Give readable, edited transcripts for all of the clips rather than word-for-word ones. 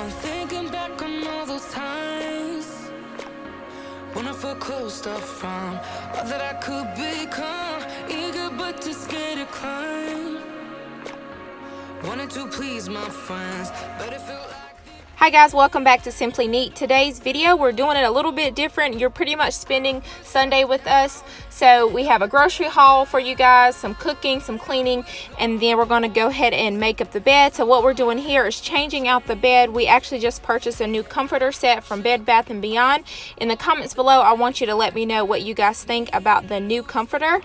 I'm thinking back on all those times when I felt closed off from all that I could become, eager but too scared to climb. Wanted to please my friends, but it felt like... Hi guys, welcome back to Simply Neat. Today's video, we're doing it a little bit different. You're pretty much spending Sunday with us. So we have a grocery haul for you guys, some cooking, some cleaning, and then we're going to go ahead and make up the bed. So what we're doing here is changing out the bed. We actually just purchased a new comforter set from Bed Bath & Beyond. In the comments below, I want you to let me know what you guys think about the new comforter.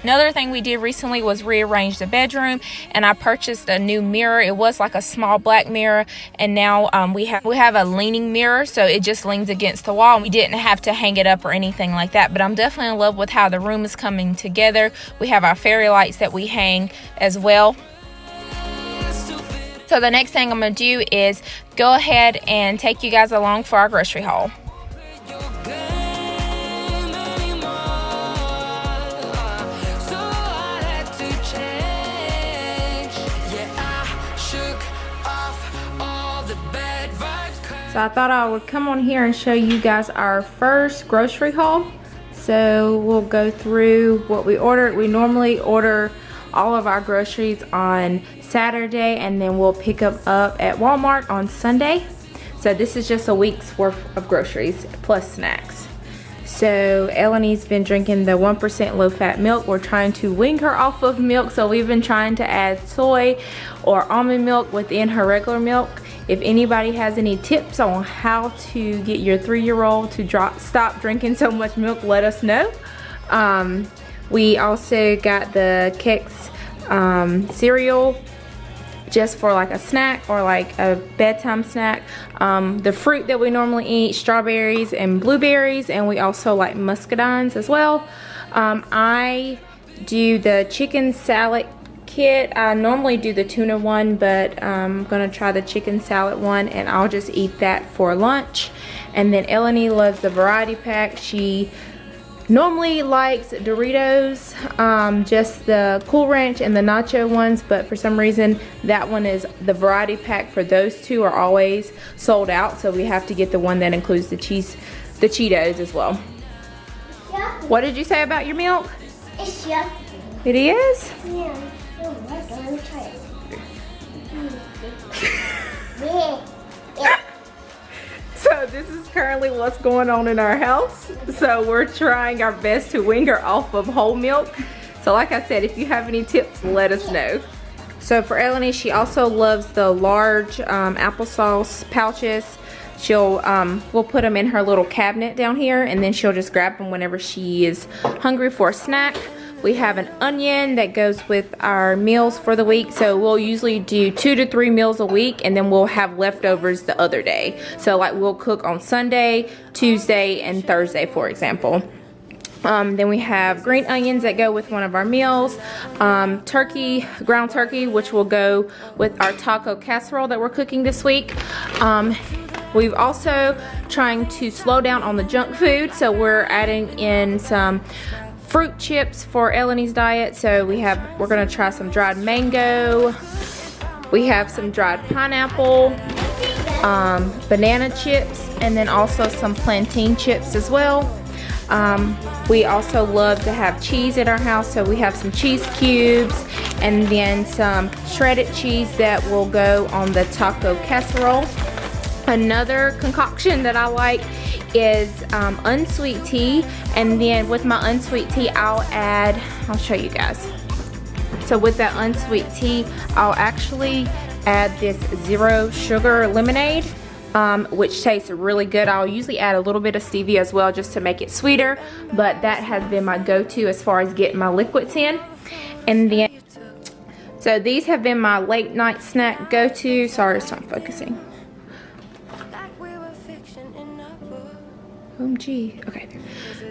Another thing we did recently was rearrange the bedroom, and I purchased a new mirror. It was like a small black mirror, and now we have a leaning mirror, so it just leans against the wall. We didn't have to hang it up or anything like that, but I'm definitely in love with how the room is coming together. We have our fairy lights that we hang as well. So the next thing I'm going to do is go ahead and take you guys along for our grocery haul. So I thought I would come on here and show you guys our first grocery haul. So we'll go through what we ordered. We normally order all of our groceries on Saturday, and then we'll pick them up at Walmart on Sunday. So this is just a week's worth of groceries plus snacks. So Ellenie's been drinking the 1% low-fat milk. We're trying to wean her off of milk, so we've been trying to add soy or almond milk within her regular milk. If anybody has any tips on how to get your 3-year-old to stop drinking so much milk, let us know. We also got the Kexx cereal just for like a snack or like a bedtime snack. The fruit that we normally eat, strawberries and blueberries, and we also like muscadines as well. I do the chicken salad kit. I normally do the tuna one, but I'm gonna try the chicken salad one, and I'll just eat that for lunch. And then Eleni loves the variety pack. She normally likes Doritos, just the Cool Ranch and the nacho ones, but for some reason that one is the variety pack for those two are always sold out, so we have to get the one that includes the Cheetos as well. Yeah. What did you say about your milk? It's yummy. It is? Yeah. Oh, let me try it. Yeah. So this is currently what's going on in our house. So we're trying our best to wean her off of whole milk. So like I said, if you have any tips, let us know. So for Eleni, she also loves the large applesauce pouches. We'll put them in her little cabinet down here, and then she'll just grab them whenever she is hungry for a snack. We have an onion that goes with our meals for the week. So we'll usually do 2 to 3 meals a week, and then we'll have leftovers the other day. So like we'll cook on Sunday, Tuesday, and Thursday, for example. Then we have green onions that go with one of our meals. Turkey, ground turkey, which will go with our taco casserole that we're cooking this week. We've also trying to slow down on the junk food. So we're adding in some fruit chips for Eleni's diet. So we're gonna try some dried mango. We have some dried pineapple, banana chips, and then also some plantain chips as well. We also love to have cheese at our house, so we have some cheese cubes and then some shredded cheese that will go on the taco casserole. Another concoction that I like is unsweet tea, and then with my unsweet tea I'll show you guys. So with that unsweet tea, I'll actually add this 0 sugar lemonade. which tastes really good. I'll usually add a little bit of stevia as well just to make it sweeter, but that has been my go-to as far as getting my liquids in. And then, so these have been my late night snack go-to. Sorry, it's not focusing. OMG. Okay.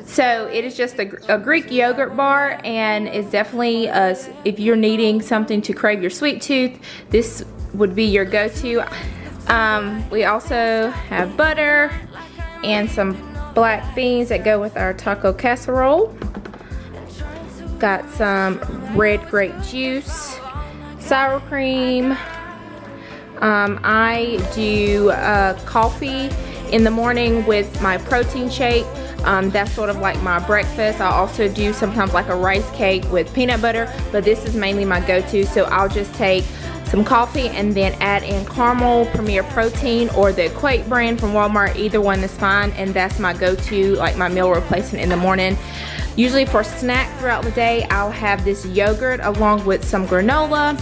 So it is just a Greek yogurt bar, and it's definitely if you're needing something to crave your sweet tooth, this would be your go-to. We also have butter and some black beans that go with our taco casserole. Got some red grape juice, sour cream. I do coffee in the morning with my protein shake. That's sort of like my breakfast. I also do sometimes like a rice cake with peanut butter, but this is mainly my go-to. So I'll just take some coffee and then add in caramel premier protein or the Equate brand from Walmart. Either one is fine, and that's my go-to, like my meal replacement in the morning. Usually for snack throughout the day, I'll have this yogurt along with some granola.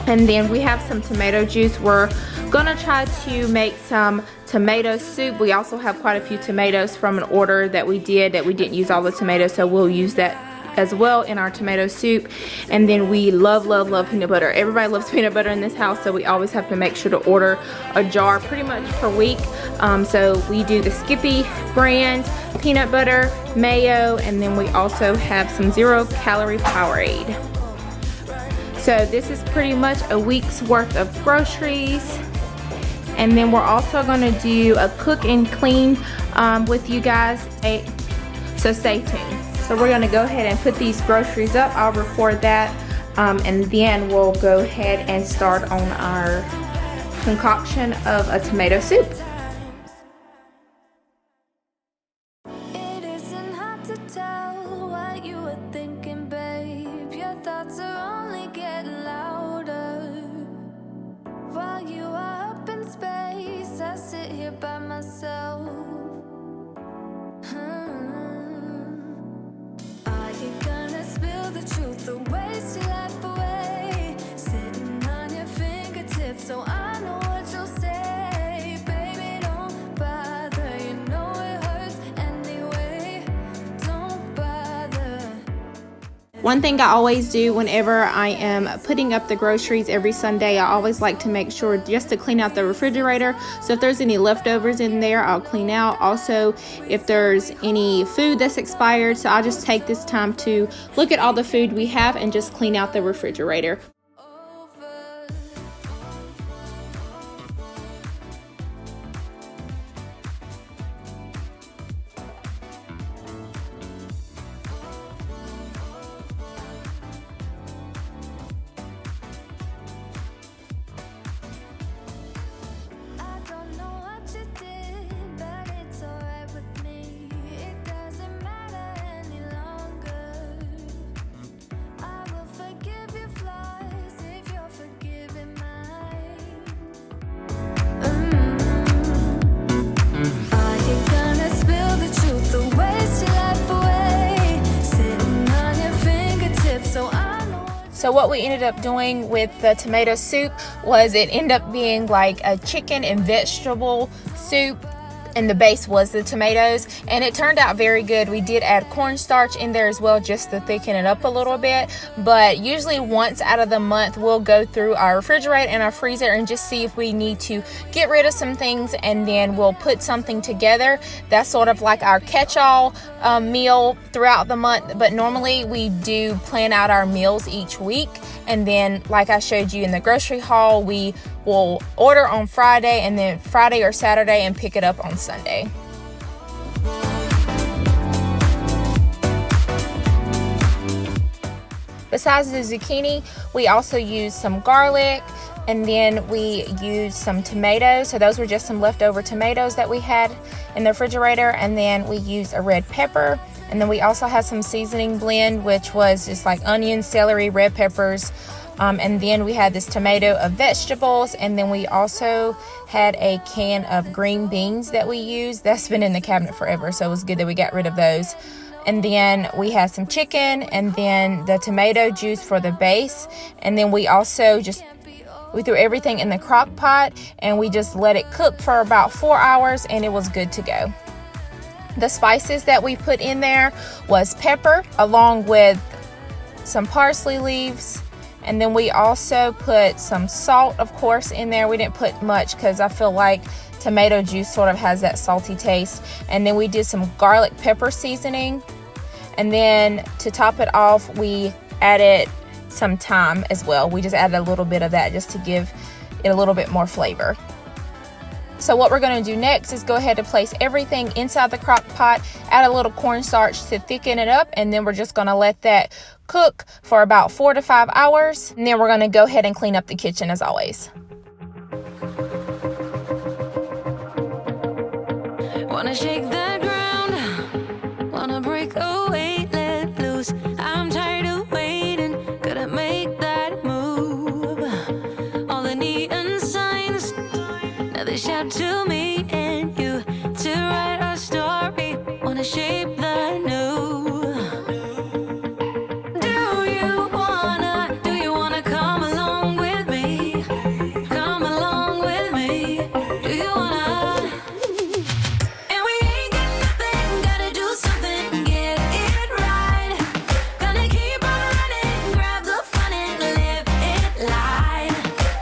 And then we have some tomato juice. We're gonna try to make some tomato soup. We also have quite a few tomatoes from an order that we did that we didn't use all the tomatoes, so we'll use that as well in our tomato soup. And then we love peanut butter. Everybody loves peanut butter in this house, so we always have to make sure to order a jar pretty much per week. So we do the Skippy brand peanut butter, mayo, and then we also have some 0-calorie Powerade. So this is pretty much a week's worth of groceries. And then we're also gonna do a cook and clean with you guys, so stay tuned. So we're gonna go ahead and put these groceries up. I'll record that, and then we'll go ahead and start on our concoction of a tomato soup. It isn't hard to tell what you were thinking, babe. Your thoughts are only getting louder. While you are up in space, I sit here by myself. Are you gonna spill the truth or waste your life away? Sitting on your fingertips, so I know what you'll say. Baby, don't bother, you know it hurts anyway. Don't bother. One thing I always do whenever I am putting up the groceries every Sunday, I always like to make sure just to clean out the refrigerator. So if there's any leftovers in there, I'll clean out. Also, if there's any food that's expired, so I just take this time to look at all the food we have and just clean out the refrigerator. So what we ended up doing with the tomato soup was it ended up being like a chicken and vegetable soup, and the base was the tomatoes, and it turned out very good. We did add cornstarch in there as well just to thicken it up a little bit, but usually once out of the month we'll go through our refrigerator and our freezer and just see if we need to get rid of some things, and then we'll put something together. That's sort of like our catch-all meal throughout the month, but normally we do plan out our meals each week, and then like I showed you in the grocery haul, we will order on Friday and then Friday or Saturday and pick it up on Sunday. Besides the zucchini, we also use some garlic, and then we use some tomatoes. So those were just some leftover tomatoes that we had in the refrigerator, and then we used a red pepper, and then we also had some seasoning blend, which was just like onion, celery, red peppers, and then we had this tomato of vegetables, and then we also had a can of green beans that we used. That's been in the cabinet forever, so it was good that we got rid of those. And then we had some chicken, and then the tomato juice for the base, and then we also just We threw everything in the crock pot and we just let it cook for about 4 hours and it was good to go. The spices that we put in there was pepper along with some parsley leaves, and then we also put some salt, of course, in there. We didn't put much because I feel like tomato juice sort of has that salty taste. And then we did some garlic pepper seasoning, and then to top it off we added some thyme as well. We just added a little bit of that just to give it a little bit more flavor. So what we're going to do next is go ahead and place everything inside the crock pot, add a little cornstarch to thicken it up, and then we're just going to let that cook for about 4 to 5 hours. And then we're going to go ahead and clean up the kitchen as always. Wanna shake the ground, wanna break away, let loose. I'm tired of waiting, gotta make that move. All the neon signs, now they shout to me and you to write our story. Wanna shape the new. Do you wanna come along with me? Come along with me. Do you wanna? And we ain't got nothing, gotta do something, get it right. Gonna keep on running, grab the fun and live it light.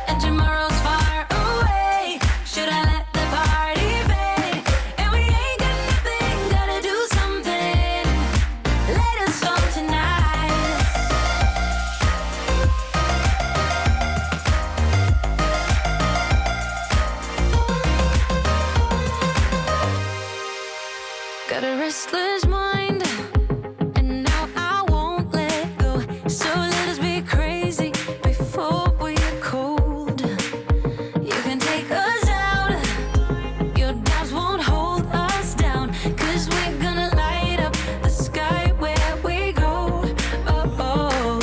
And tomorrow's far away, should I let the party fade? And we ain't got nothing, gotta do something, let us all tonight. Got a restless mind, and now I won't let go. So let us be crazy before we are cold. You can take us out, your doubts won't hold us down, 'cause we're gonna light up the sky where we go. Oh, oh.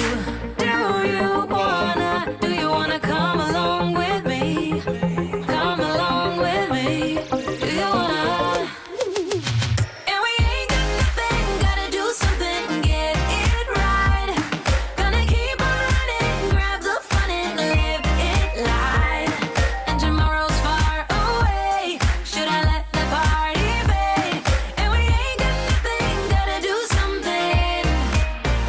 Do you wanna come along with me? Come along with me. Do you wanna? And we ain't got nothing, gotta do something, get it right. Gonna keep on running, grab the fun and live it light. And tomorrow's far away, should I let the party fade? And we ain't got nothing, gotta do something,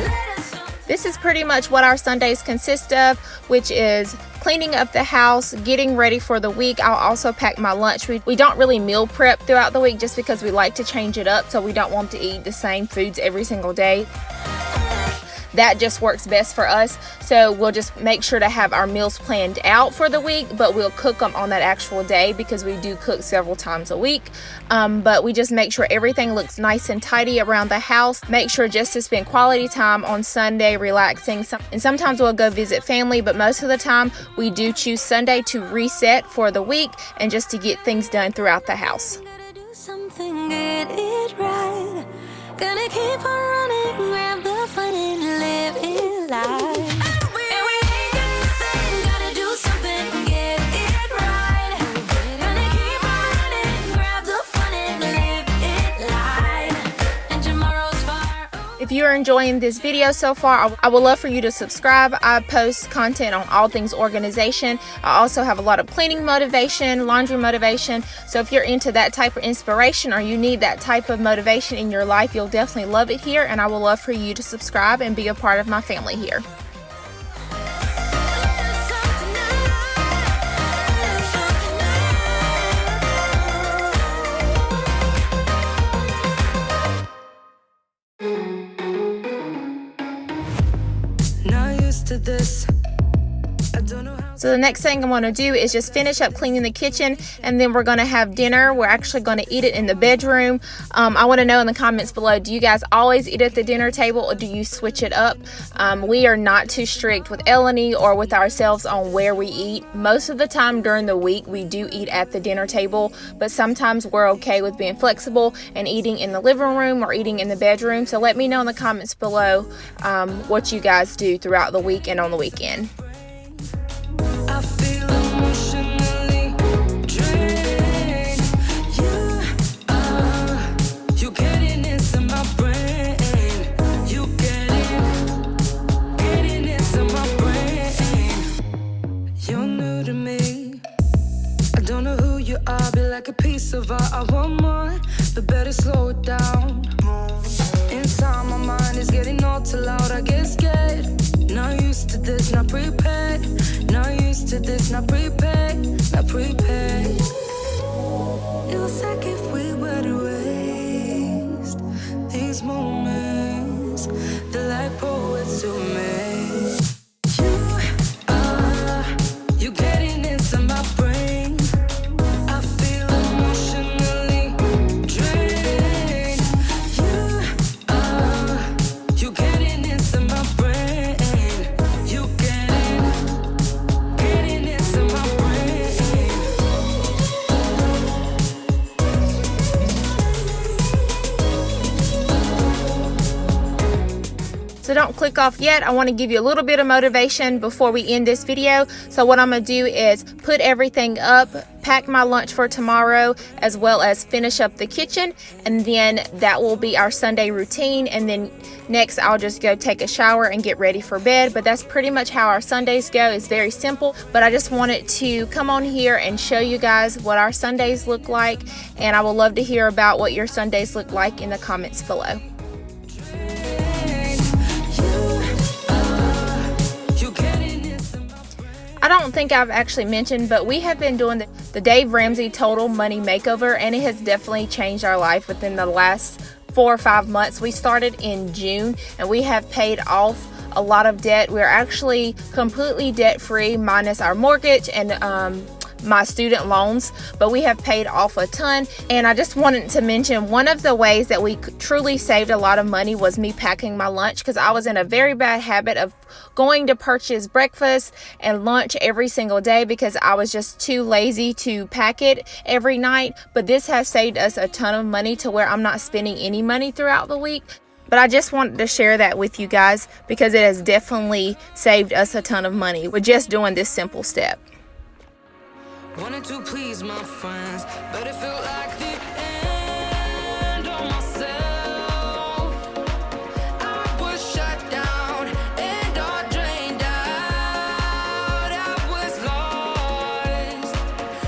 let us all. This is pretty much what our Sundays consist of, which is cleaning up the house, getting ready for the week. I'll also pack my lunch. We don't really meal prep throughout the week just because we like to change it up, so we don't want to eat the same foods every single day. That just works best for us, so we'll just make sure to have our meals planned out for the week, but we'll cook them on that actual day because we do cook several times a week. But we just make sure everything looks nice and tidy around the house. Make sure just to spend quality time on Sunday relaxing, and sometimes we'll go visit family, but most of the time we do choose Sunday to reset for the week and just to get things done throughout the house. Gotta do something, get it right. Gonna keep on running, grab the fun and live it life. And we ain't got nothing, gotta do something, get it right. Gonna keep on running, grab the fun and live it life. And tomorrow's far away. If you're enjoying this video so far, I would love for you to subscribe. I post content on all things organization. I also have a lot of cleaning motivation, laundry motivation. So if you're into that type of inspiration or you need that type of motivation in your life, you'll definitely love it here. And I would love for you to subscribe and be a part of my family here. Not used to this. I don't know how. So the next thing I'm going to do is just finish up cleaning the kitchen, and then we're going to have dinner. We're actually going to eat it in the bedroom. I want to know in the comments below, do you guys always eat at the dinner table or do you switch it up? We are not too strict with Eleni or with ourselves on where we eat. Most of the time during the week we do eat at the dinner table, but sometimes we're okay with being flexible and eating in the living room or eating in the bedroom. So let me know in the comments below what you guys do throughout the week and on the weekend. I feel emotionally drained. You getting into my brain. You getting into my brain. You knew don't know who you are, be like a piece of art. I want more, but better slow it down. Inside my mind is getting all too loud, I get scared. Not used to this, not prepared. Not used to this, not prepared. Not prepared. It was like if we were to waste these moments, they're like poets to me. You getting into my brain. I feel emotionally drained. You getting into my brain. You getting into my brain. So don't click off yet. I want to give you a little bit of motivation before we end this video. So what I'm going to do is put everything up, pack my lunch for tomorrow, as well as finish up the kitchen, and then that will be our Sunday routine. And then next I'll just go take a shower and get ready for bed. But that's pretty much how our Sundays go. It's very simple, but I just wanted to come on here and show you guys what our Sundays look like, and I would love to hear about what your Sundays look like in the comments below. I don't think I've actually mentioned, but we have been doing the Dave Ramsey Total Money Makeover, and it has definitely changed our life within the last 4 or 5 months. We started in June, and we have paid off a lot of debt. We're actually completely debt-free minus our mortgage and my student loans, but we have paid off a ton. And I just wanted to mention, one of the ways that we truly saved a lot of money was me packing my lunch, because I was in a very bad habit of going to purchase breakfast and lunch every single day because I was just too lazy to pack it every night. But this has saved us a ton of money to where I'm not spending any money throughout the week. But I just wanted to share that with you guys because it has definitely saved us a ton of money with just doing this simple step. Wanted to please my friends, but it felt like the end on myself. I was shut down and all drained out. I was lost,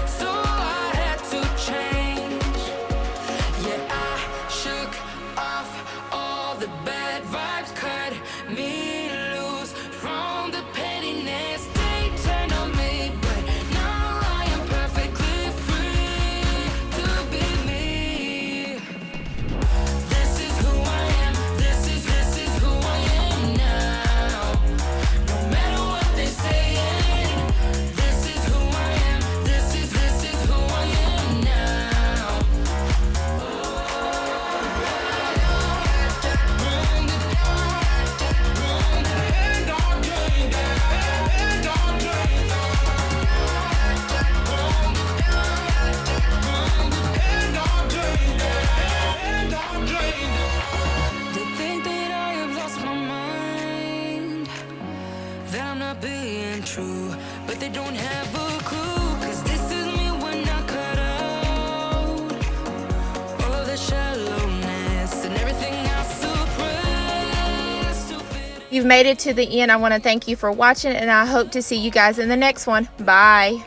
so I had to change. Yeah, I shook off all the bad vibes, cut me loose from the pettiness they turned on me. But now I am perfectly free to be me. This is who I am. This is who I am now. No matter what they say, this is who I am. This is who I am now. They think that I have lost my mind, that I'm not being true, but they don't have a clue, 'cause this is me when I cut out all of the shallowness and everything I suppressed to fit. You've made it to the end. I want to thank you for watching, and I hope to see you guys in the next one. Bye.